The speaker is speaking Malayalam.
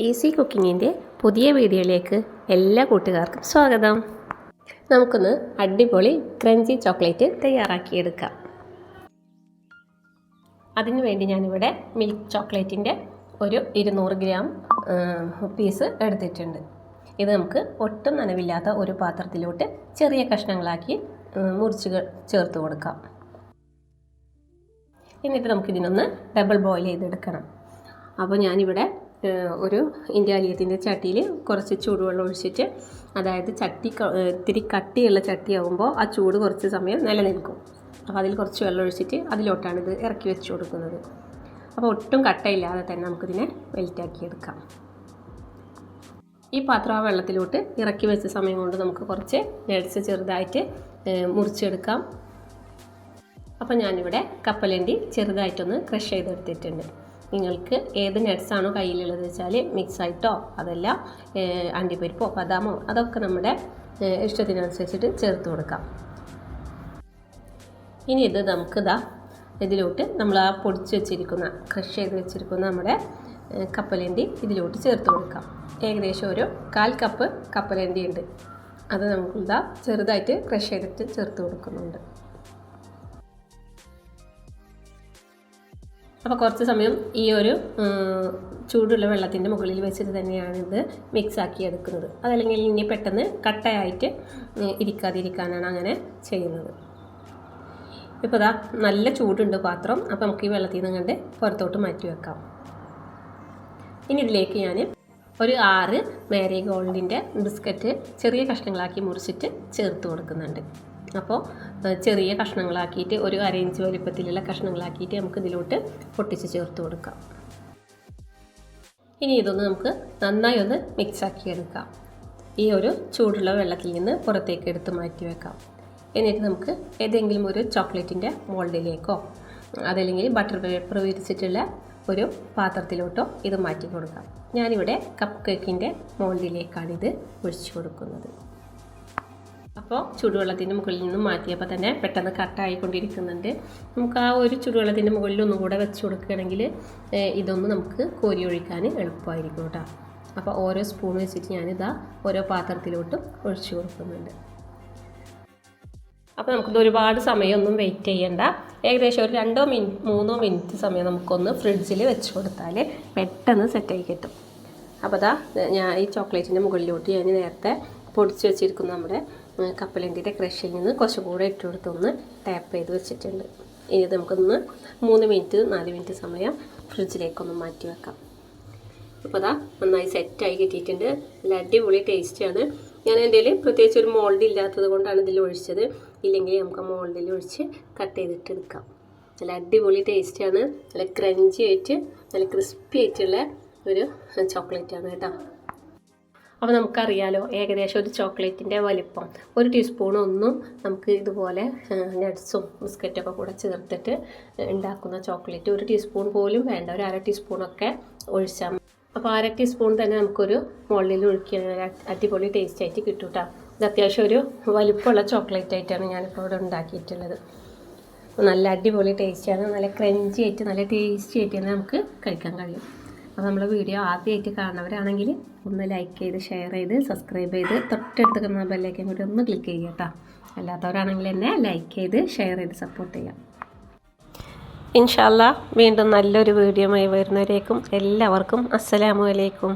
ഈസി കുക്കിങ്ങിൻ്റെ പുതിയ വീഡിയോയിലേക്ക് എല്ലാ കൂട്ടുകാർക്കും സ്വാഗതം. നമുക്കൊന്ന് അടിപൊളി ക്രഞ്ചി ചോക്ലേറ്റ് തയ്യാറാക്കിയെടുക്കാം. അതിനുവേണ്ടി ഞാനിവിടെ മിൽക്ക് ചോക്ലേറ്റിൻ്റെ ഒരു 200 ഗ്രാം പീസ് എടുത്തിട്ടുണ്ട്. ഇത് നമുക്ക് ഒട്ടും നനവില്ലാത്ത ഒരു പാത്രത്തിലോട്ട് ചെറിയ കഷ്ണങ്ങളാക്കി മുറിച്ച് ചേർത്ത് കൊടുക്കാം. എന്നിട്ട് നമുക്കിതിനൊന്ന് ഡബിൾ ബോയിൽ ചെയ്തെടുക്കണം. അപ്പോൾ ഞാനിവിടെ ഒരു ഇന്ത്യാലിയത്തിൻ്റെ ചട്ടിയിൽ കുറച്ച് ചൂടുവെള്ളം ഒഴിച്ചിട്ട്, അതായത് ചട്ടി ഇത്തിരി കട്ടിയുള്ള ചട്ടിയാകുമ്പോൾ ആ ചൂട് കുറച്ച് സമയം നിലനിൽക്കും. അപ്പോൾ അതിൽ കുറച്ച് വെള്ളം ഒഴിച്ചിട്ട് അതിലോട്ടാണ് ഇത് ഇറക്കി വെച്ച് കൊടുക്കുന്നത്. അപ്പോൾ ഒട്ടും കട്ടയില്ലാതെ തന്നെ നമുക്കിതിനെ വെൽറ്റാക്കിയെടുക്കാം. ഈ പാത്രം ആ വെള്ളത്തിലോട്ട് ഇറക്കി വെച്ച സമയം കൊണ്ട് നമുക്ക് കുറച്ച് നട്ട്സ് ചെറുതായിട്ട് മുറിച്ചെടുക്കാം. അപ്പോൾ ഞാനിവിടെ കപ്പലണ്ടി ചെറുതായിട്ടൊന്ന് ക്രഷ് ചെയ്തെടുത്തിട്ടുണ്ട്. നിങ്ങൾക്ക് ഏത് നട്ട്സാണോ കയ്യിലുള്ളത് വെച്ചാൽ മിക്സായിട്ടോ അതല്ല അണ്ടിപ്പരിപ്പോ ബദാമോ അതൊക്കെ നമ്മുടെ ഇഷ്ടത്തിനനുസരിച്ചിട്ട് ചേർത്ത് കൊടുക്കാം. ഇനി ഇത് നമുക്കിതാ ഇതിലോട്ട് നമ്മൾ ആ പൊടിച്ച് വെച്ചിരിക്കുന്ന ക്രഷ് ചെയ്ത് വെച്ചിരിക്കുന്ന നമ്മുടെ കപ്പലണ്ടി ഇതിലോട്ട് ചേർത്ത് കൊടുക്കാം. ഏകദേശം ഒരു 1/4 കപ്പ് കപ്പലണ്ടി ഉണ്ട്. അത് നമുക്കിതാ ചെറുതായിട്ട് ക്രഷ് ചെയ്തിട്ട് ചേർത്ത് കൊടുക്കുന്നുണ്ട്. അപ്പോൾ കുറച്ച് സമയം ഈ ഒരു ചൂടുള്ള വെള്ളത്തിൻ്റെ മുകളിൽ വെച്ചിട്ട് തന്നെയാണ് ഇത് മിക്സാക്കി എടുക്കുന്നത്. അതല്ലെങ്കിൽ ഇനി പെട്ടെന്ന് കട്ടയായിട്ട് ഇരിക്കാതിരിക്കാനാണ് അങ്ങനെ ചെയ്യുന്നത്. ഇപ്പോൾ ഇതാ നല്ല ചൂടുണ്ട് പാത്രം. അപ്പോൾ നമുക്ക് ഈ വെള്ളത്തിൽ നിന്ന് കണ്ട് പുറത്തോട്ട് മാറ്റി വെക്കാം. ഇനി ഇതിലേക്ക് ഞാൻ ഒരു 6 മാരിഗോൾഡിൻ്റെ ബിസ്ക്കറ്റ് ചെറിയ കഷ്ണങ്ങളാക്കി മുറിച്ചിട്ട് ചേർത്ത് കൊടുക്കുന്നുണ്ട്. അപ്പോൾ ചെറിയ കഷ്ണങ്ങളാക്കിയിട്ട് ഒരു 1/2 ഇഞ്ച് വലിപ്പത്തിലുള്ള കഷ്ണങ്ങളാക്കിയിട്ട് നമുക്ക് ഇതിലോട്ട് പൊട്ടിച്ച് ചേർത്ത് കൊടുക്കാം. ഇനി ഇതൊന്ന് നമുക്ക് നന്നായി ഒന്ന് മിക്സാക്കി എടുക്കാം. ഈ ഒരു ചൂടുള്ള വെള്ളത്തിൽ നിന്ന് പുറത്തേക്ക് എടുത്ത് മാറ്റി വെക്കാം. എന്നിട്ട് നമുക്ക് ഏതെങ്കിലും ഒരു ചോക്ലേറ്റിൻ്റെ മോൾഡിലേക്കോ അതല്ലെങ്കിൽ ബട്ടർ പേപ്പർ വിരിച്ചിട്ടുള്ള ഒരു പാത്രത്തിലോട്ടോ ഇത് മാറ്റി കൊടുക്കാം. ഞാനിവിടെ കപ്പ് കേക്കിൻ്റെ മോൾഡിലേക്കാണിത് ഒഴിച്ചു കൊടുക്കുന്നത്. അപ്പോൾ ചൂടുവെള്ളത്തിൻ്റെ മുകളിൽ നിന്നും മാറ്റിയപ്പോൾ തന്നെ പെട്ടെന്ന് കട്ടായിക്കൊണ്ടിരിക്കുന്നുണ്ട്. നമുക്ക് ആ ഒരു ചൂടുവെള്ളത്തിൻ്റെ മുകളിൽ ഒന്നും കൂടെ വെച്ച് കൊടുക്കുകയാണെങ്കിൽ ഇതൊന്ന് നമുക്ക് കോരി ഒഴിക്കാൻ എളുപ്പമായിരിക്കും കേട്ടോ. അപ്പോൾ ഓരോ സ്പൂൺ വെച്ചിട്ട് ഞാനിതാ ഓരോ പാത്രത്തിലോട്ടും ഒഴിച്ചു കൊടുക്കുന്നുണ്ട്. അപ്പോൾ നമുക്കിത് ഒരുപാട് സമയമൊന്നും വെയിറ്റ് ചെയ്യേണ്ട. ഏകദേശം ഒരു 2-3 മിനിറ്റ് സമയം നമുക്കൊന്ന് ഫ്രിഡ്ജിൽ വെച്ച് കൊടുത്താൽ പെട്ടെന്ന് സെറ്റായി കിട്ടും. അപ്പോൾ അതാ ഞാൻ ഈ ചോക്ലേറ്റിൻ്റെ മുകളിലോട്ട് ഞാൻ നേരത്തെ പൊടിച്ച് വെച്ചിരിക്കുന്ന നമ്മുടെ കപ്പലണ്ടിയുടെ ക്രഷിൽ നിന്ന് കുറച്ചും കൂടെ ഇട്ട് കൊടുത്തൊന്ന് ടാപ്പ് ചെയ്ത് വെച്ചിട്ടുണ്ട്. ഇനി നമുക്കൊന്ന് 3 മിനിറ്റ് 4 മിനിറ്റ് സമയം ഫ്രിഡ്ജിലേക്കൊന്ന് മാറ്റി വെക്കാം. അപ്പോൾ അതാ നന്നായി സെറ്റായി കിട്ടിയിട്ടുണ്ട്. നല്ല അടിപൊളി ടേസ്റ്റാണ്. ഞാൻ എൻ്റെ പ്രത്യേകിച്ച് ഒരു മോൾഡ് ഇല്ലാത്തത് കൊണ്ടാണ് ഇതിൽ ഒഴിച്ചത്. ഇല്ലെങ്കിൽ നമുക്ക് മോൾഡിൽ ഒഴിച്ച് കട്ട് ചെയ്തിട്ട് എടുക്കാം. നല്ല അടിപൊളി ടേസ്റ്റാണ്. നല്ല ക്രഞ്ചി ആയിട്ട് നല്ല ക്രിസ്പി ആയിട്ടുള്ള ഒരു ചോക്ലേറ്റാണ് കേട്ടോ. അപ്പോൾ നമുക്കറിയാലോ ഏകദേശം ഒരു ചോക്ലേറ്റിൻ്റെ വലിപ്പം 1 ടീസ്പൂണൊന്നും നമുക്ക് ഇതുപോലെ നട്ട്സും ബിസ്ക്കറ്റൊക്കെ കൂടെ ചേർത്തിട്ട് ഉണ്ടാക്കുന്ന ചോക്ലേറ്റ് 1 ടീസ്പൂൺ പോലും വേണ്ട. ഒരു 1/2 ടീസ്പൂണൊക്കെ ഒഴിച്ചാൽ. അപ്പോൾ 1/2 ടീസ്പൂൺ തന്നെ നമുക്കൊരു മോളിൽ ഒഴിക്കുക അടിപൊളി ടേസ്റ്റ് ആയിട്ട് കിട്ടും കേട്ടോ. ഇത് അത്യാവശ്യം ഒരു വലിപ്പമുള്ള ചോക്ലേറ്റ് ആയിട്ടാണ് ഞാനിപ്പോൾ ഇവിടെ ഉണ്ടാക്കിയിട്ടുള്ളത്. നല്ല അടിപൊളി ടേസ്റ്റാണ്. നല്ല ക്രഞ്ചി ആയിട്ട് നല്ല ടേസ്റ്റി ആയിട്ട് തന്നെ നമുക്ക് കഴിക്കാൻ കഴിയും. അപ്പോൾ നമ്മളെ വീഡിയോ ആദ്യമായിട്ട് കാണുന്നവരാണെങ്കിൽ ഒന്ന് ലൈക്ക് ചെയ്ത് ഷെയർ ചെയ്ത് സബ്സ്ക്രൈബ് ചെയ്ത് തൊട്ടടുത്ത് കിടന്ന ബെല്ലൈക്കൻ കൂടി ഒന്ന് ക്ലിക്ക് ചെയ്യുക കേട്ടോ. അല്ലാത്തവരാണെങ്കിൽ എന്നെ ലൈക്ക് ചെയ്ത് ഷെയർ ചെയ്ത് സപ്പോർട്ട് ചെയ്യാം. ഇൻഷാ അല്ലാഹ് വീണ്ടും നല്ലൊരു വീഡിയോയുമായി വരുന്നവരേക്കും എല്ലാവർക്കും അസ്സലാമു അലൈക്കും.